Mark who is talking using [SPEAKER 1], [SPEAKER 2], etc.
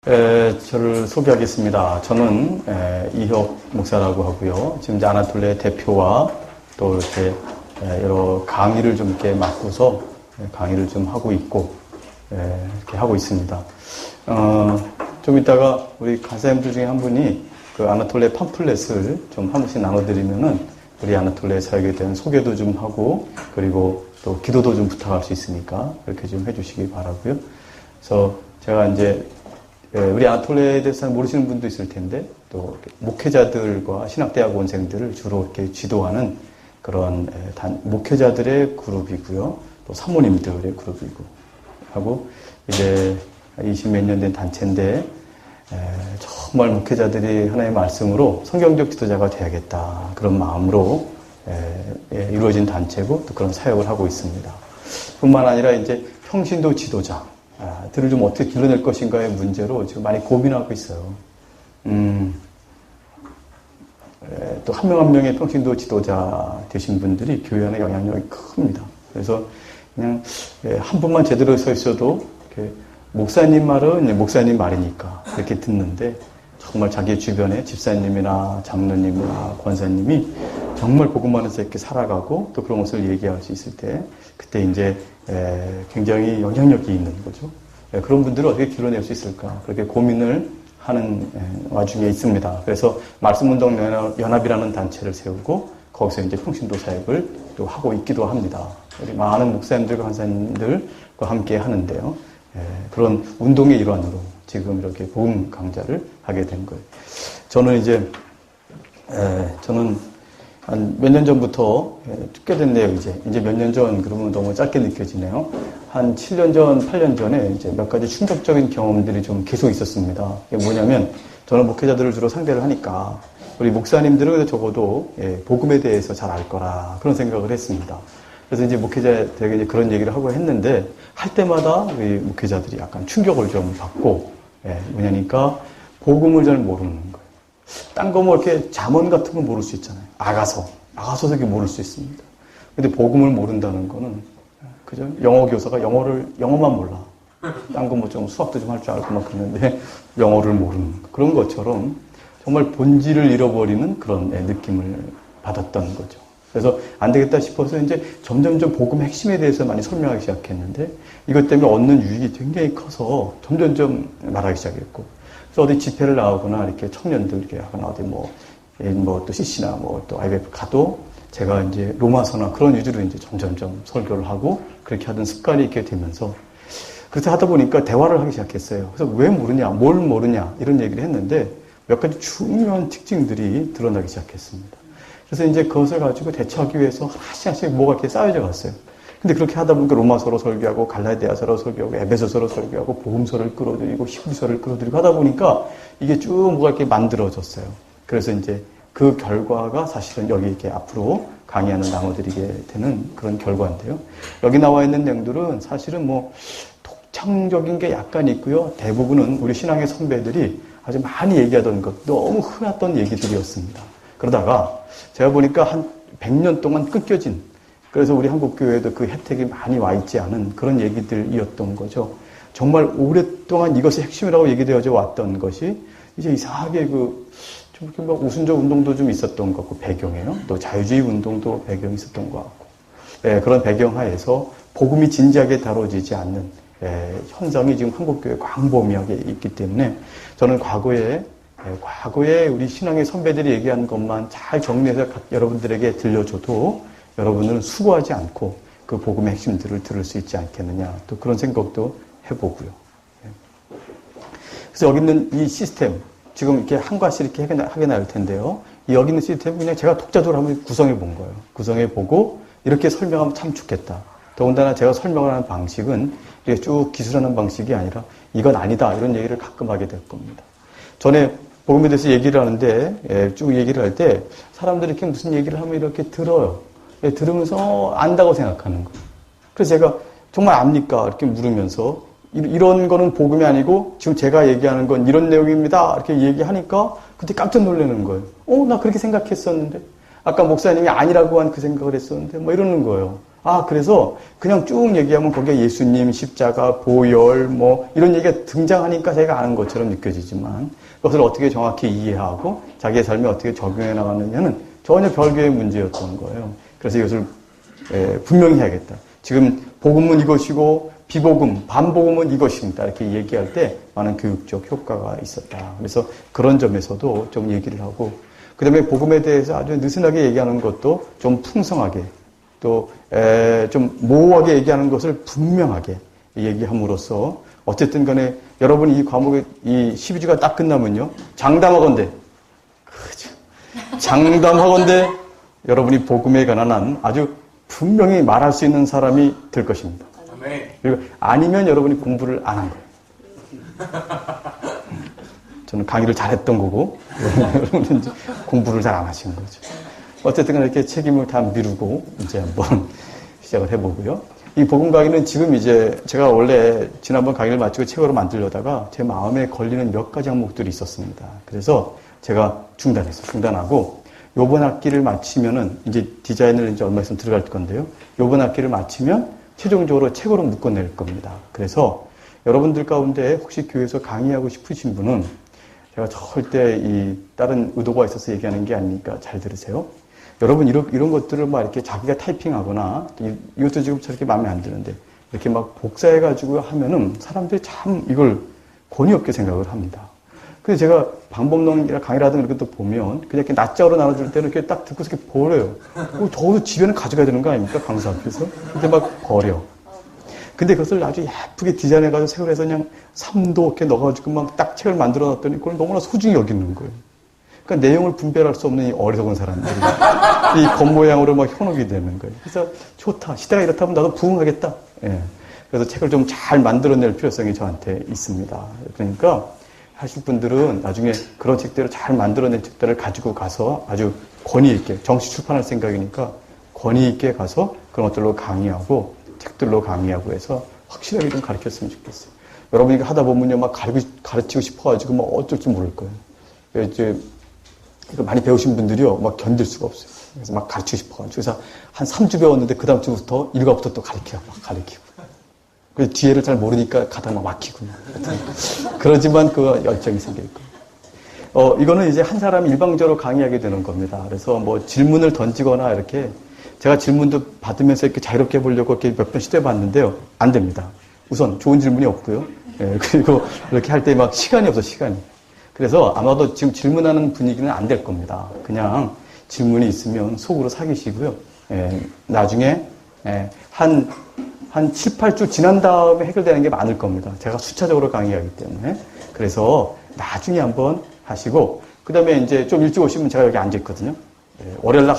[SPEAKER 1] 저를 소개하겠습니다. 저는 이혁 목사라고 하고요. 지금 이제 아나톨레 대표와 또 이렇게 여러 강의를 좀 이렇게 맡고서 강의를 좀 하고 있고 이렇게 하고 있습니다. 좀 이따가 우리 간사님들 중에 한 분이 그 아나톨레 팜플렛을 좀 한 번씩 나눠드리면은 우리 아나톨레 사역에 대한 소개도 좀 하고 그리고 또 기도도 좀 부탁할 수 있으니까 그렇게 좀 해주시기 바라고요. 그래서 제가 이제 우리 아나톨레에 대해서 모르시는 분도 있을 텐데 또 목회자들과 신학대학원생들을 주로 이렇게 지도하는 그런 목회자들의 그룹이고요. 또 사모님들의 그룹이고 하고 이제 20몇 년 된 단체인데 정말 목회자들이 하나의 말씀으로 성경적 지도자가 돼야겠다 그런 마음으로 이루어진 단체고 또 그런 사역을 하고 있습니다. 뿐만 아니라 이제 평신도 지도자 들을 좀 어떻게 길러낼 것인가의 문제로 지금 많이 고민하고 있어요. 또 한 명 한 명의 평신도 지도자 되신 분들이 교회 안에 영향력이 큽니다. 그래서 그냥 한 분만 제대로 서 있어도 목사님 말은 목사님 말이니까 이렇게 듣는데 정말 자기 주변에 집사님이나 장로님이나 권사님이 정말 복음 안에서 이렇게 살아가고 또 그런 것을 얘기할 수 있을 때 그때 이제 굉장히 영향력이 있는 거죠. 그런 분들을 어떻게 길러낼 수 있을까 그렇게 고민을 하는 와중에 있습니다. 그래서 말씀운동연합이라는 단체를 세우고 거기서 이제 평신도 사역을 또 하고 있기도 합니다. 우리 많은 목사님들과 간사님들과 함께 하는데요. 그런 운동의 일환으로 지금 이렇게 복음 강좌를 하게 된 거예요. 저는 이제 저는 한 몇 년 전부터 듣게 됐네요. 이제 몇 년 전 그러면 너무 짧게 느껴지네요. 한 7년 전, 8년 전에 이제 몇 가지 충격적인 경험들이 좀 계속 있었습니다. 이게 뭐냐면 저는 목회자들을 주로 상대를 하니까 우리 목사님들은 적어도 복음에 대해서 잘 알 거라 그런 생각을 했습니다. 그래서 이제 목회자들에게 이제 그런 얘기를 하고 했는데 할 때마다 우리 목회자들이 약간 충격을 좀 받고 뭐냐니까 복음을 잘 모르는 거예요. 딴 거 뭐 이렇게 잠언 같은 거 모를 수 있잖아요. 아가서도 이렇게 모를 수 있습니다. 근데 복음을 모른다는 거는 그죠? 영어 교사가 영어만 몰라. 딴 거 뭐 좀 수학도 좀 할 줄 알고 막 그러는데 영어를 모르는 거. 그런 것처럼 정말 본질을 잃어버리는 그런 느낌을 받았던 거죠. 그래서 안 되겠다 싶어서 이제 점점점 복음의 핵심에 대해서 많이 설명하기 시작했는데 이것 때문에 얻는 유익이 굉장히 커서 점점점 말하기 시작했고 그래서 어디 집회를 나오거나 이렇게 청년들 이렇게 하거나 어디 뭐 또 CC나 뭐 또 IBF 가도 제가 이제 로마서나 그런 위주로 이제 점점점 설교를 하고 그렇게 하던 습관이 있게 되면서 그렇게 하다 보니까 대화를 하기 시작했어요. 그래서 왜 모르냐, 뭘 모르냐 이런 얘기를 했는데 몇 가지 중요한 특징들이 드러나기 시작했습니다. 그래서 이제 그것을 가지고 대처하기 위해서 하나씩 뭐가 이렇게 쌓여져 갔어요. 근데 그렇게 하다 보니까 로마서로 설교하고 갈라디아서로 설교하고 에베소서로 설교하고 복음서를 끌어들이고 히브리서를 끌어들이고 하다 보니까 이게 쭉 뭐가 이렇게 만들어졌어요. 그래서 이제 그 결과가 사실은 여기 이렇게 앞으로 강의하는 나눠드리게 되는 그런 결과인데요. 여기 나와 있는 내용들은 사실은 뭐 독창적인 게 약간 있고요. 대부분은 우리 신앙의 선배들이 아주 많이 얘기하던 것, 너무 흔했던 얘기들이었습니다. 그러다가 제가 보니까 한 100년 동안 끊겨진 그래서 우리 한국교회에도 그 혜택이 많이 와 있지 않은 그런 얘기들이었던 거죠. 정말 오랫동안 이것이 핵심이라고 얘기되어져 왔던 것이 이제 이상하게 좀 막 우순적 운동도 좀 있었던 것 같고 배경에요. 또 자유주의 운동도 배경이 있었던 것 같고 그런 배경 하에서 복음이 진지하게 다뤄지지 않는 현상이 지금 한국교회 광범위하게 있기 때문에 저는 과거에 우리 신앙의 선배들이 얘기한 것만 잘 정리해서 여러분들에게 들려줘도 여러분들은 수고하지 않고 그 복음의 핵심들을 들을 수 있지 않겠느냐 또 그런 생각도 해보고요. 그래서 여기 있는 이 시스템 지금 이렇게 한 과씩 이렇게 하게 나올 텐데요. 여기 있는 시스템은 그냥 제가 독자적으로 한번 구성해 본 거예요. 구성해 보고 이렇게 설명하면 참 좋겠다. 더군다나 제가 설명을 하는 방식은 이렇게 쭉 기술하는 방식이 아니라 이건 아니다 이런 얘기를 가끔 하게 될 겁니다. 전에 복음에 대해서 얘기를 하는데 쭉 얘기를 할 때 사람들이 이렇게 무슨 얘기를 하면 이렇게 들어요. 들으면서 안다고 생각하는 거예요. 그래서 제가 정말 압니까? 이렇게 물으면서 이런 거는 복음이 아니고 지금 제가 얘기하는 건 이런 내용입니다. 이렇게 얘기하니까 그때 깜짝 놀라는 거예요. 나 그렇게 생각했었는데 아까 목사님이 아니라고 한 그 생각을 했었는데 뭐 이러는 거예요. 그래서 그냥 쭉 얘기하면 거기에 예수님, 십자가, 보혈, 뭐, 이런 얘기가 등장하니까 제가 아는 것처럼 느껴지지만, 그것을 어떻게 정확히 이해하고 자기의 삶에 어떻게 적용해 나가느냐는 전혀 별개의 문제였던 거예요. 그래서 이것을 분명히 해야겠다. 지금 복음은 이것이고, 비복음, 반복음은 이것입니다. 이렇게 얘기할 때 많은 교육적 효과가 있었다. 그래서 그런 점에서도 좀 얘기를 하고, 그 다음에 복음에 대해서 아주 느슨하게 얘기하는 것도 좀 풍성하게, 또 좀 모호하게 얘기하는 것을 분명하게 얘기함으로써 어쨌든 간에 여러분이 이 과목의 이 12주가 딱 끝나면요. 장담하건대 그죠. 장담하건대 여러분이 복음에 관한 한 아주 분명히 말할 수 있는 사람이 될 것입니다. 그리고 아니면 여러분이 공부를 안 한 거예요. 저는 강의를 잘했던 거고 여러분은 이제 공부를 잘 안 하신 거죠. 어쨌든 이렇게 책임을 다 미루고 이제 한번 시작을 해보고요. 이 복음 강의는 지금 이제 제가 원래 지난번 강의를 마치고 책으로 만들려다가 제 마음에 걸리는 몇 가지 항목들이 있었습니다. 그래서 제가 중단하고 요번 학기를 마치면은 이제 디자인을 이제 얼마 있으면 들어갈 건데요. 요번 학기를 마치면 최종적으로 책으로 묶어낼 겁니다. 그래서 여러분들 가운데 혹시 교회에서 강의하고 싶으신 분은 제가 절대 이 다른 의도가 있어서 얘기하는 게 아니니까 잘 들으세요. 여러분 이런 것들을 막 이렇게 자기가 타이핑하거나 이것도 지금 저렇게 마음에 안 드는데 이렇게 막 복사해가지고 하면은 사람들이 참 이걸 권위 없게 생각을 합니다. 그래서 제가 방법론이나 강의라든가 이런 것도 보면 그냥 이렇게 낱자로 나눠줄 때는 이렇게 딱 듣고서 이렇게 버려요. 적어도 집에는 가져가야 되는 거 아닙니까? 강사 앞에서. 근데 막 버려. 근데 그것을 아주 예쁘게 디자인해가지고 색을 해서 그냥 3도 이렇게 넣어가지고 막 딱 책을 만들어 놨더니 그걸 너무나 소중히 여기는 거예요. 그러니까 내용을 분별할 수 없는 이 어리석은 사람들이 이 겉모양으로 막 현혹이 되는 거예요. 그래서 좋다. 시대가 이렇다면 나도 부응하겠다. 예. 그래서 책을 좀 잘 만들어낼 필요성이 저한테 있습니다. 그러니까 하실 분들은 나중에 그런 책들을 잘 만들어낸 책들을 가지고 가서 아주 권위 있게 정식 출판할 생각이니까 권위 있게 가서 그런 것들로 강의하고 책들로 강의하고 해서 확실하게 좀 가르쳤으면 좋겠어요. 여러분이 하다 보면요, 막 가르치고 싶어가지고 막 어쩔 줄 모를 거예요. 이제 이거 많이 배우신 분들이요, 막 견딜 수가 없어요. 그래서 막 가르치고 싶어가지고. 그래서 한 3주 배웠는데 그 다음 주부터 일과부터 또 가르치고. 그래서 뒤에를 잘 모르니까 가다 막 막히고. 그러지만 그 열정이 생기고. 이거는 이제 한 사람이 일방적으로 강의하게 되는 겁니다. 그래서 뭐 질문을 던지거나 이렇게 제가 질문도 받으면서 이렇게 자유롭게 해보려고 이렇게 몇 번 시도해봤는데요. 안 됩니다. 우선 좋은 질문이 없고요. 예, 그리고 이렇게 할 때 막 시간이 없어, 시간이. 그래서 아마도 지금 질문하는 분위기는 안 될 겁니다. 그냥 질문이 있으면 속으로 사귀시고요. 예, 나중에 한 7, 8주 지난 다음에 해결되는 게 많을 겁니다. 제가 수차적으로 강의하기 때문에. 그래서 나중에 한번 하시고, 그 다음에 이제 좀 일찍 오시면 제가 여기 앉아있거든요. 월요일 날